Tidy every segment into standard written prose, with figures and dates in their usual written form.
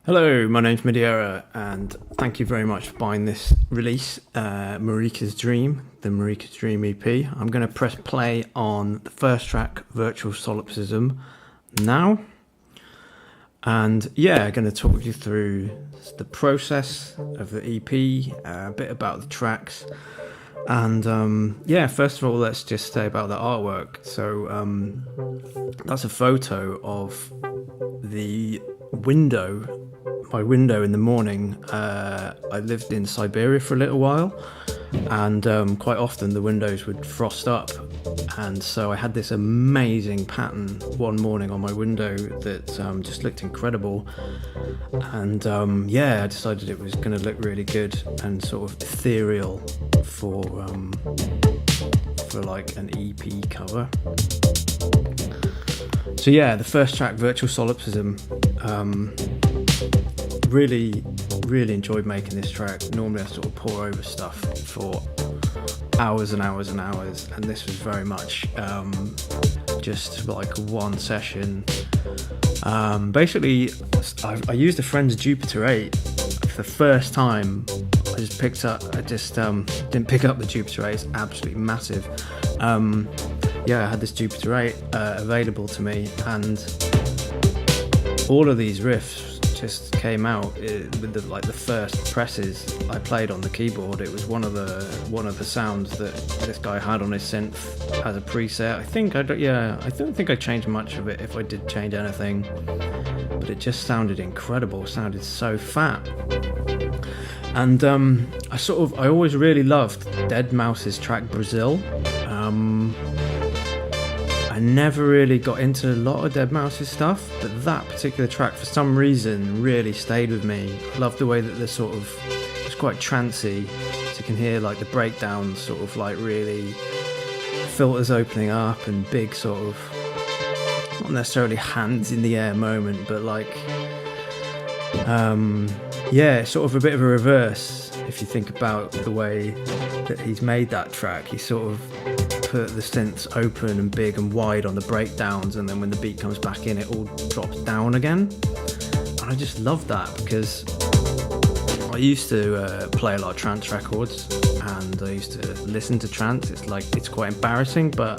Hello, my name's Mediera, and thank you very much for buying this release, Marika's Dream, the Marikas Dream EP. I'm going to press play on the first track, Virtual Solipism, now. And yeah, I'm going to talk you through the process of the EP, a bit about the tracks. And first of all, let's just say about the artwork. So that's a photo of the window, my window in the morning. I lived in Siberia for a little while, and quite often the windows would frost up, and so I had this amazing pattern one morning on my window that just looked incredible, and I decided it was going to look really good and sort of ethereal for like an EP cover. So yeah, the first track, Virtual Solipsism, really enjoyed making this track. Normally I sort of pour over stuff for hours and hours and hours, and this was very much just like one session. Basically, I used a friend's Jupiter 8 for the first time. I just didn't pick up the Jupiter 8. It's absolutely massive. I had this Jupiter 8 available to me, and all of these riffs just came out with the first presses I played on the keyboard. It was one of the sounds that this guy had on his synth as a preset. I don't think I changed much of it, if I did change anything, but it just sounded incredible. It sounded so fat. And I always really loved Deadmau5's track Brazil. I never really got into a lot of Deadmau5's stuff, but that particular track for some reason really stayed with me. I love the way that it's quite trancey, so you can hear like the breakdowns sort of like really filters opening up and big sort of, not necessarily hands in the air moment, but like it's sort of a bit of a reverse if you think about the way that he's made that track. He sort of put the synths open and big and wide on the breakdowns, and then when the beat comes back in, it all drops down again. And I just love that, because I used to play a lot of trance records, and I used to listen to trance. It's quite embarrassing, but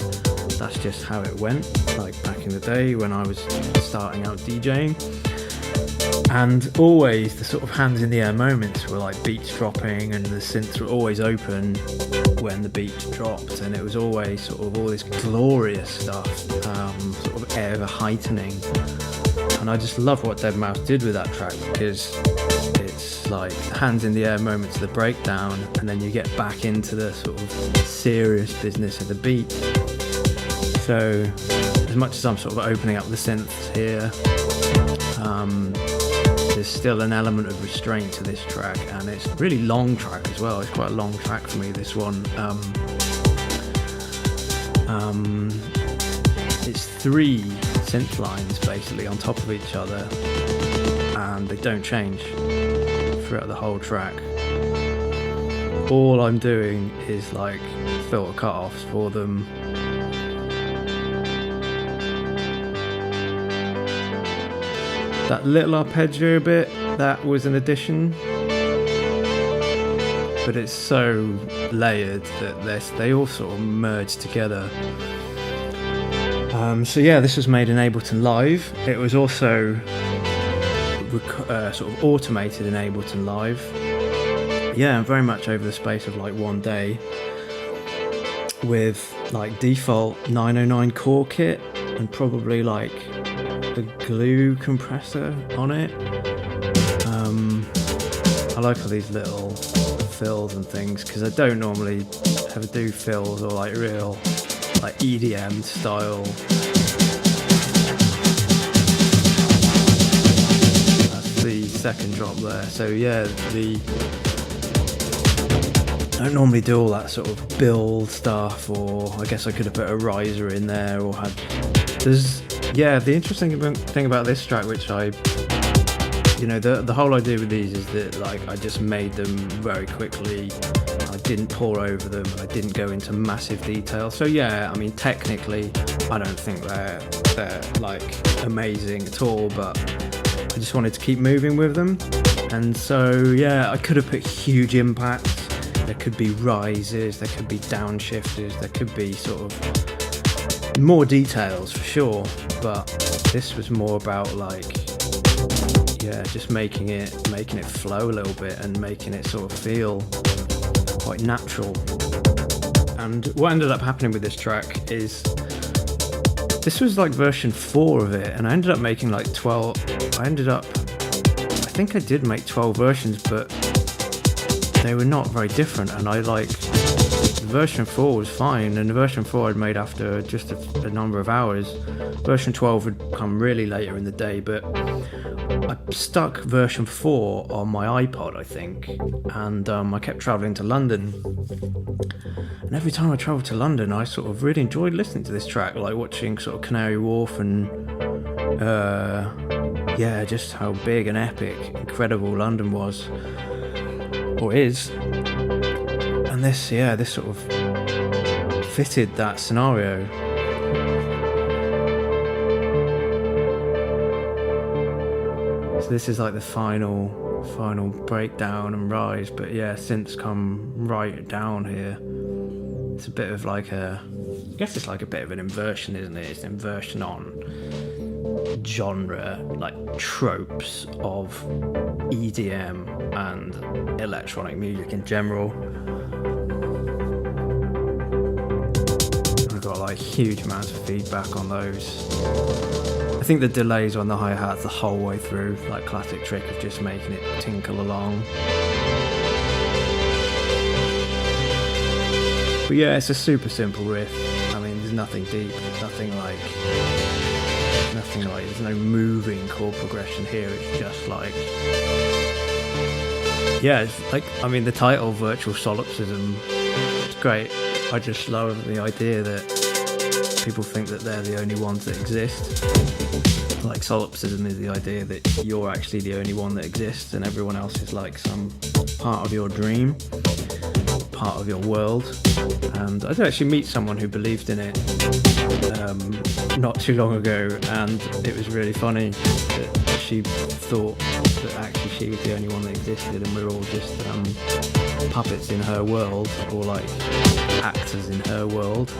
that's just how it went, like back in the day when I was starting out DJing. And always the sort of hands in the air moments were like beats dropping, and the synths were always open when the beat dropped, and it was always sort of all this glorious stuff, sort of ever heightening. And I just love what Deadmau5 did with that track, because it's like hands in the air moments of the breakdown, and then you get back into the sort of serious business of the beat. So as much as I'm sort of opening up the synths here, there's still an element of restraint to this track, and it's a really long track as well. It's quite a long track for me, this one. It's 3 synth lines basically on top of each other, and they don't change throughout the whole track. All I'm doing is like filter cut-offs for them. That little arpeggio bit, that was an addition, but it's so layered that they all sort of merge together. This was made in Ableton Live. It was also sort of automated in Ableton Live. Yeah, very much over the space of like one day, with like default 909 core kit and probably like the glue compressor on it. I like all these little fills and things, because I don't normally ever do fills or like real like EDM style. That's the second drop there. So yeah, I don't normally do all that sort of build stuff, or I guess I could have put a riser in there, or had the interesting thing about this track, which the whole idea with these is that like I just made them very quickly. I didn't pour over them, I didn't go into massive detail. So yeah, I mean technically I don't think they're like amazing at all, but I just wanted to keep moving with them. And so, yeah, I could have put huge impacts. There could be rises, there could be downshifters, there could be sort of more details for sure. But this was more about like, yeah, just making it flow a little bit and making it sort of feel quite natural. And what ended up happening with this track is this was like version 4 of it, and I ended up making like 12. I think I did make 12 versions, but they were not very different, and I like version 4 was fine, and the version 4 I'd made after just a number of hours. Version 12 would come really later in the day, but I stuck version 4 on my iPod, I think, and I kept travelling to London. And every time I travelled to London, I sort of really enjoyed listening to this track, like watching sort of Canary Wharf and yeah, just how big and epic, incredible London was, or is. And this sort of fitted that scenario. So this is like the final breakdown and rise, but yeah, synths come right down here. It's a bit of like I guess it's like a bit of an inversion, isn't it? It's an inversion on genre, like tropes of EDM and electronic music in general. I've got like huge amounts of feedback on those. I think the delays on the hi-hats the whole way through, like classic trick of just making it tinkle along. But yeah, it's a super simple riff. I mean, there's nothing deep, there's no moving chord progression here. It's just like, yeah, it's like, I mean, the title, Virtual Solipsism, it's great. I just love the idea that people think that they're the only ones that exist. Like, solipsism is the idea that you're actually the only one that exists and everyone else is like some part of your dream, part of your world. And I did actually meet someone who believed in it not too long ago, and it was really funny that she thought that actually she was the only one that existed and we're all just puppets in her world, or like actors in her world.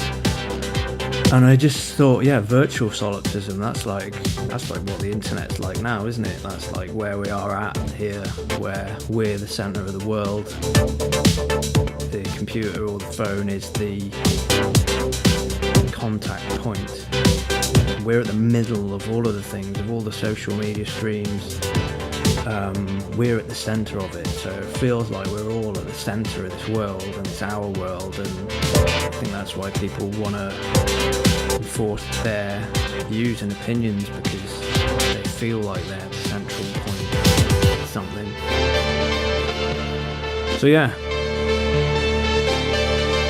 And I just thought, yeah, virtual solipsism, that's like what the internet's like now, isn't it? That's like where we are at here, where we're the centre of the world. The computer or the phone is the contact point. We're at the middle of all of the things, of all the social media streams. We're at the centre of it, so it feels like we're all at the centre of this world, and it's our world, and I think that's why people want to enforce their views and opinions, because they feel like they're the central point of something. So yeah,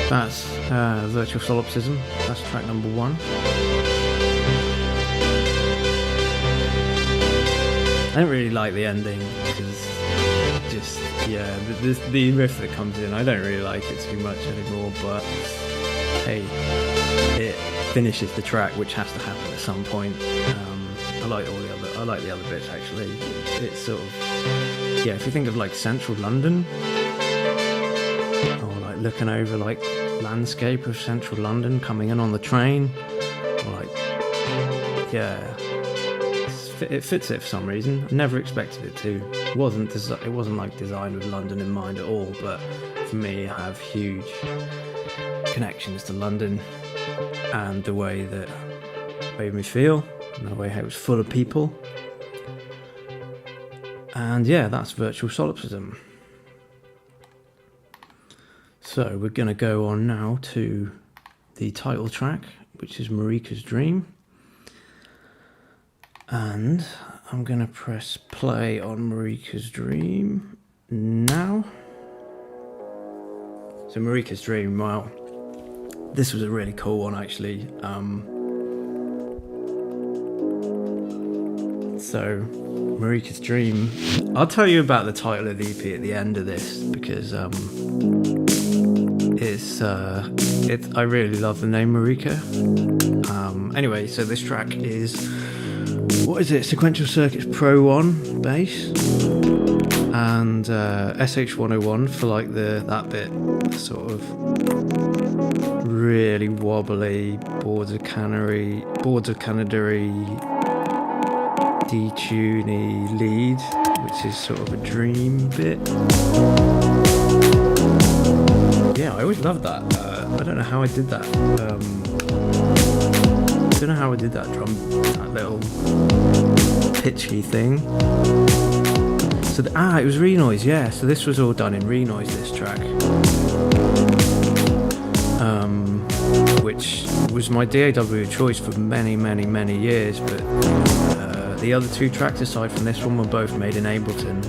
that's Virtual Solipsism. That's track number 1. I don't really like the ending because just, yeah, the riff that comes in, I don't really like it too much anymore, but hey, it finishes the track, which has to happen at some point. I like the other bits actually. It's sort of, yeah, if you think of like central London, or like looking over like landscape of central London coming in on the train, or like, yeah, it fits it for some reason. I never expected it to. It wasn't like designed with London in mind at all, but for me, I have huge connections to London and the way that it made me feel, and the way it was full of people. And yeah, that's Virtual Solipsism. So we're going to go on now to the title track, which is Marika's Dream. And I'm going to press play on Marika's Dream now. So Marika's Dream, wow, this was a really cool one actually. So Marika's Dream, I'll tell you about the title of the EP at the end of this, because I really love the name Marika. Anyway, so this track is what is it? Sequential Circuits Pro 1 bass. And SH101 for like that bit, sort of really wobbly boards of Canary, detuney lead, which is sort of a dream bit. Yeah, I always loved that. I don't know how I did that. I don't know how I did that that little pitchy thing. So it was Renoise, yeah. So this was all done in Renoise, this track, which was my DAW choice for many, many, many years. But the other two tracks, aside from this one, were both made in Ableton.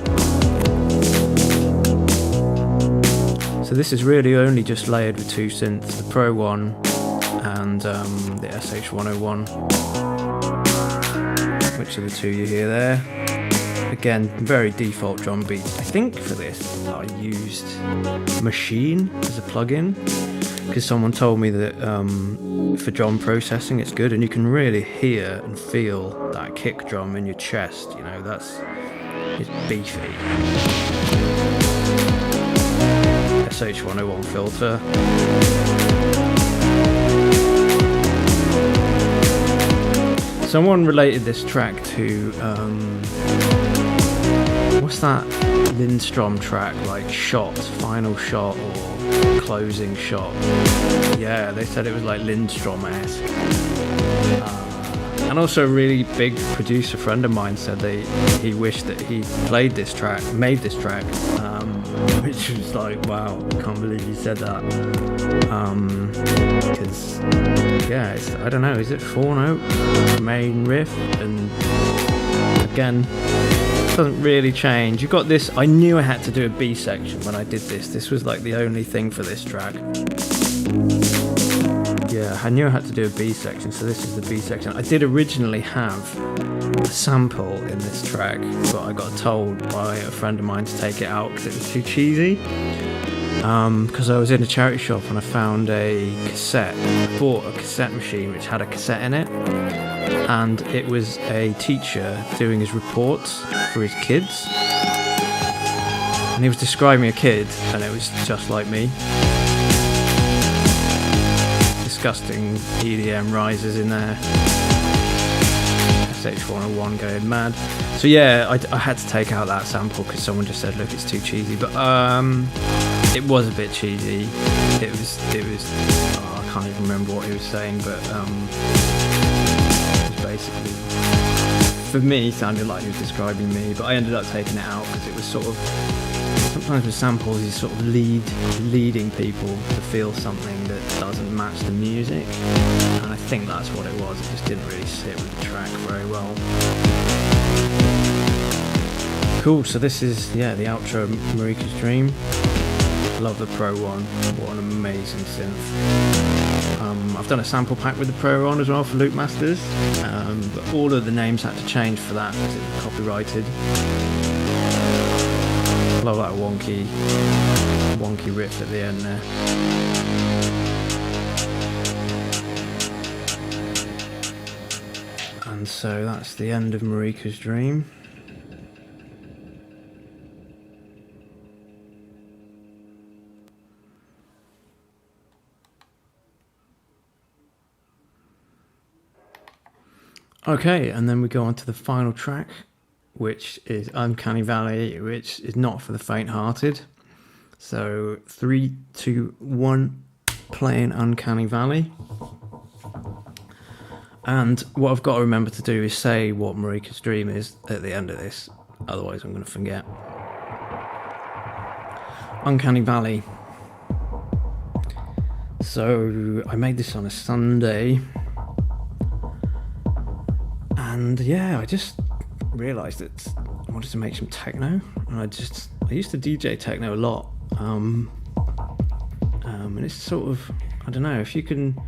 So this is really only just layered with two synths, the Pro 1 and the SH101, which are the two you hear there. Again, very default drum beats. I think for this I used Machine as a plugin, because someone told me that for drum processing it's good, and you can really hear and feel that kick drum in your chest, you know, it's beefy. SH101 filter. Someone related this track to what's that Lindstrom track, like Shot, Final Shot or Closing Shot? Yeah, they said it was like Lindstrom-esque. And also a really big producer friend of mine said he wished that he made this track, which was like, wow, I can't believe you said that. Because, yeah, I don't know, is it 4-note main riff? And again, doesn't really change. You've got this. I knew I had to do a B section when I did this. This was like the only thing for this track. Yeah, I knew I had to do a B section, so this is the B section. I did originally have a sample in this track, but I got told by a friend of mine to take it out because it was too cheesy. Because I was in a charity shop and I found a cassette. I bought a cassette machine which had a cassette in it, and it was a teacher doing his reports for his kids, and he was describing a kid, and it was just like me. Disgusting EDM risers in there, SH101 going mad. So yeah, I had to take out that sample because someone just said, look, it's too cheesy. But it was a bit cheesy. It was I can't even remember what he was saying, but it was basically, for me, sounded like he was describing me. But I ended up taking it out because it was sort of, sometimes with samples he's sort of leading people to feel something that doesn't match the music, and I think that's what it was. It just didn't really sit with the track very well. Cool, so this is the outro of Marika's Dream. Love the Pro 1, what an amazing synth. I've done a sample pack with the Pro 1 as well for Loop Masters, but all of the names had to change for that because it was copyrighted. Love that wonky riff at the end there. And so that's the end of Marika's Dream. Okay, and then we go on to the final track, which is Uncanny Valley, which is not for the faint-hearted. So 3, 2, 1, playing Uncanny Valley. And what I've got to remember to do is say what Marika's Dream is at the end of this, otherwise I'm going to forget. Uncanny Valley. So I made this on a Sunday, and yeah, I just realised that I wanted to make some techno, and I used to DJ techno a lot, and it's sort of, I don't know, if you can,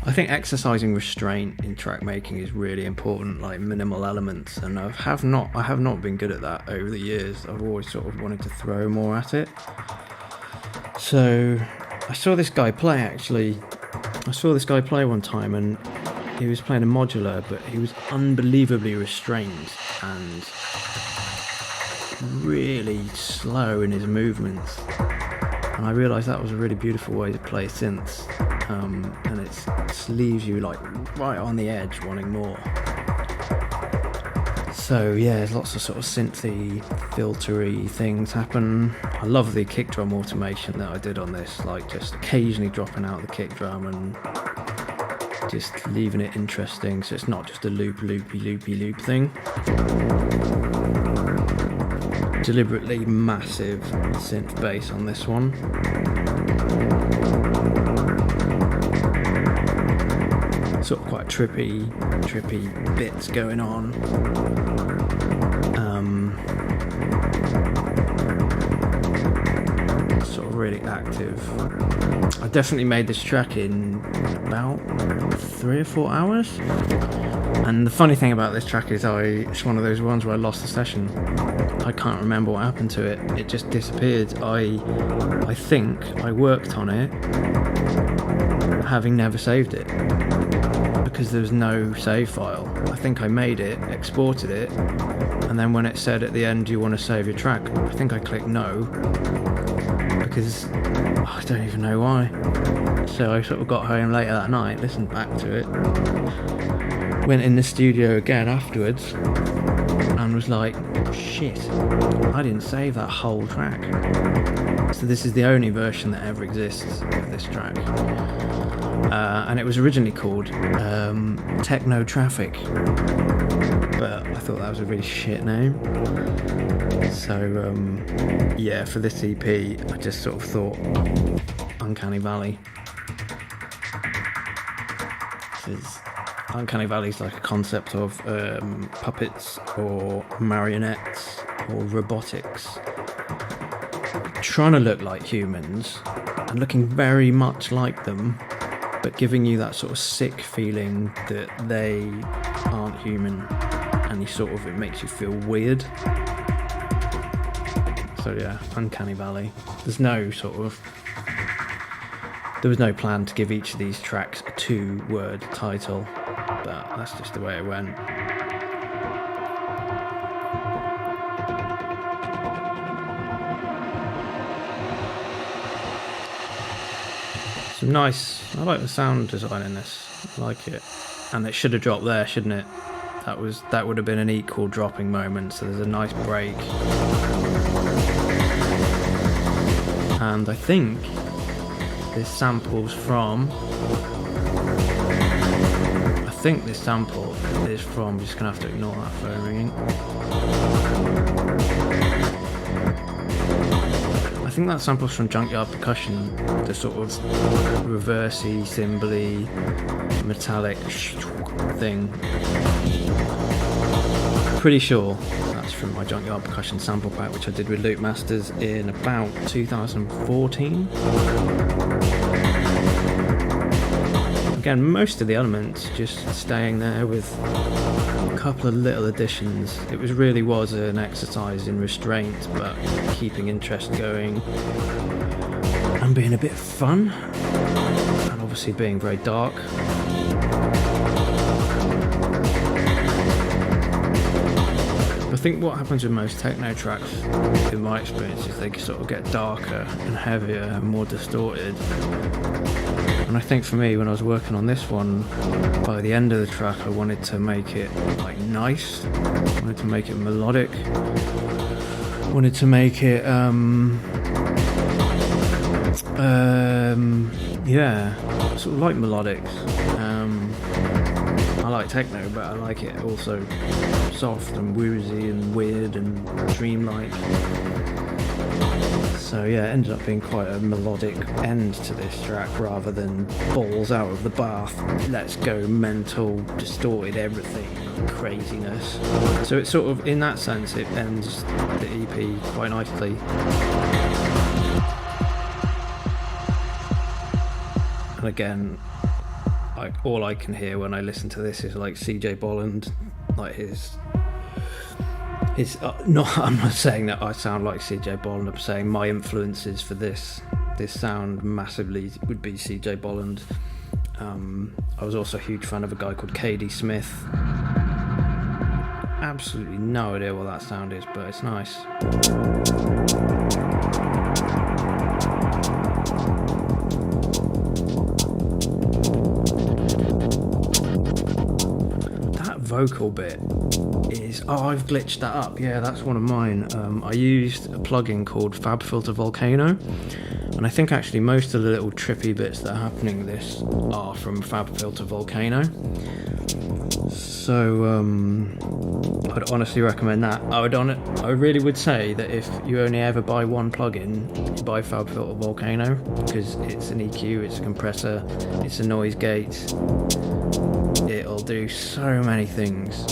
I think exercising restraint in track making is really important, like minimal elements, and I have not been good at that over the years. I've always sort of wanted to throw more at it. So I saw this guy play one time, and he was playing a modular, but he was unbelievably restrained and really slow in his movements. And I realised that was a really beautiful way to play synths, and it leaves you like right on the edge, wanting more. So yeah, there's lots of sort of synthy, filtery things happen. I love the kick drum automation that I did on this, like just occasionally dropping out the kick drum and just leaving it interesting, so it's not just a loopy thing. Deliberately massive synth bass on this one. Sort of quite trippy bits going on. Sort of really active. I definitely made this track in about 3 or 4 hours. And the funny thing about this track is it's one of those ones where I lost the session. I can't remember what happened to it. It just disappeared. I think I worked on it having never saved it, because there was no save file. I think I made it, exported it, and then when it said at the end, do you want to save your track? I think I clicked no, because I don't even know why. So I sort of got home later that night, listened back to it, went in the studio again afterwards, and was like, shit, I didn't save that whole track. So this is the only version that ever exists of this track. And it was originally called Techno Traffic, but I thought that was a really shit name. So yeah, for this EP, I just sort of thought Uncanny Valley. Because Uncanny Valley is like a concept of puppets or marionettes or robotics trying to look like humans and looking very much like them, but giving you that sort of sick feeling that they aren't human, and it makes you feel weird. So yeah, Uncanny Valley. There was no plan to give each of these tracks a 2-word title, but that's just the way it went. Nice. I like the sound design in this. I like it. And it should have dropped there, shouldn't it? That would have been an equal dropping moment, so there's a nice break. And I think this sample's from... I'm just gonna have to ignore that phone ringing. I think that sample's from Junkyard Percussion, the sort of reversey, cymbally, metallic thing. Pretty sure that's from my Junkyard Percussion sample pack, which I did with Loop Masters in about 2014. Again, most of the elements just staying there with a couple of little additions. It really was an exercise in restraint, but keeping interest going and being a bit fun, and obviously being very dark. I think what happens with most techno tracks, in my experience, is they sort of get darker and heavier and more distorted. And I think for me, when I was working on this one, by the end of the track, I wanted to make it like nice. I wanted to make it melodic. I wanted to make it, sort of like melodics. I like techno, but I like it also soft and woozy and weird and dreamlike. So yeah, it ended up being quite a melodic end to this track rather than balls out of the bath, let's go mental, distorted everything, craziness. So it's sort of, in that sense, it ends the EP quite nicely. And again, all I can hear when I listen to this is like CJ Bolland, like his I'm not saying that I sound like CJ Bolland, I'm saying my influences for this sound massively would be CJ Bolland. I was also a huge fan of a guy called KD Smith. Absolutely no idea what that sound is, but it's nice. That vocal bit is... Oh, I've glitched that up. Yeah, that's one of mine. I used a plugin called FabFilter Volcano. And I think actually most of the little trippy bits that are happening in this are from FabFilter Volcano. So I'd honestly recommend that. I really would say that if you only ever buy one plugin, you buy FabFilter Volcano, because it's an EQ, it's a compressor, it's a noise gate. It'll do so many things.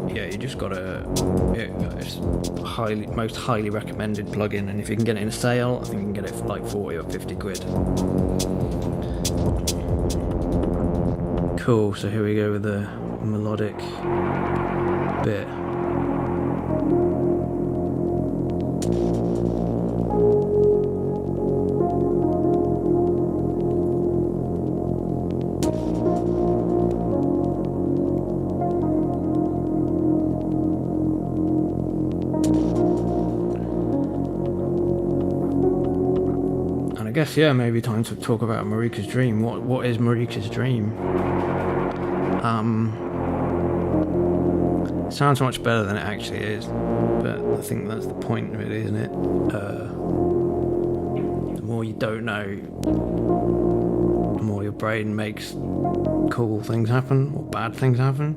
Yeah, you just gotta... It's most highly recommended plugin, and if you can get it in a sale, I think you can get it for like 40 or 50 quid. Cool, so here we go with the melodic bit. I guess, yeah, maybe time to talk about Marika's Dream. What is Marika's Dream? It sounds much better than it actually is, but I think that's the point, really, isn't it? The more you don't know, the more your brain makes cool things happen, or bad things happen.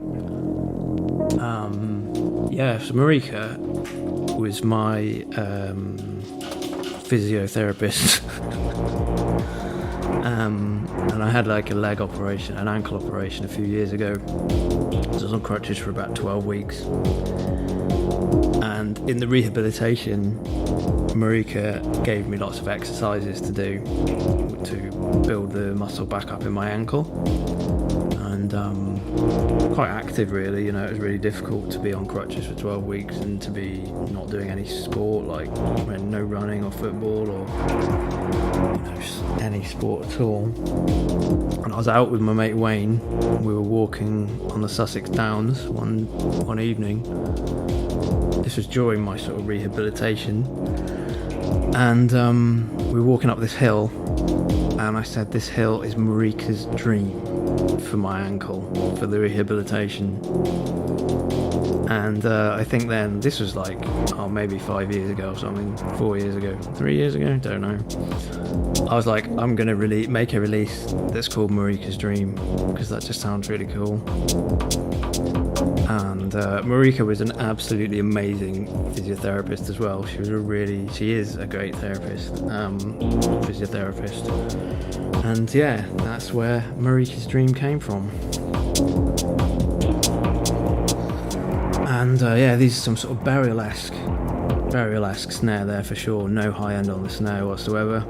Yeah, so Marika was my physiotherapist. And I had like a leg operation, an ankle operation a few years ago. So I was on crutches for about 12 weeks. And in the rehabilitation, Marika gave me lots of exercises to do to build the muscle back up in my ankle. And quite active, really. You know, it was really difficult to be on crutches for 12 weeks and to be not doing any sport, like no running or football or any sport at all. And I was out with my mate Wayne. We were walking on the Sussex Downs one evening. This was during my sort of rehabilitation, and we were walking up this hill, and I said, "This hill is Marika's Dream for my ankle, for the rehabilitation." And I think then, this was like, maybe 5 years ago or something, 4 years ago, 3 years ago, don't know. I was like, I'm going to make a release that's called Marika's Dream, because that just sounds really cool. And Marika was an absolutely amazing physiotherapist as well. She is a great physiotherapist. And yeah, that's where Marika's Dream came from. And yeah, these are some sort of burial-esque snare there for sure. No high end on the snare whatsoever.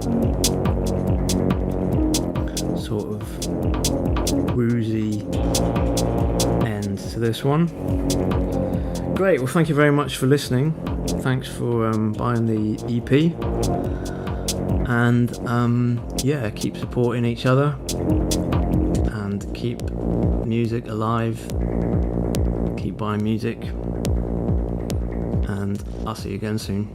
Sort of woozy end to this one. Great, well, thank you very much for listening. Thanks for buying the EP. And yeah, keep supporting each other and keep music alive. Keep buying music, and I'll see you again soon.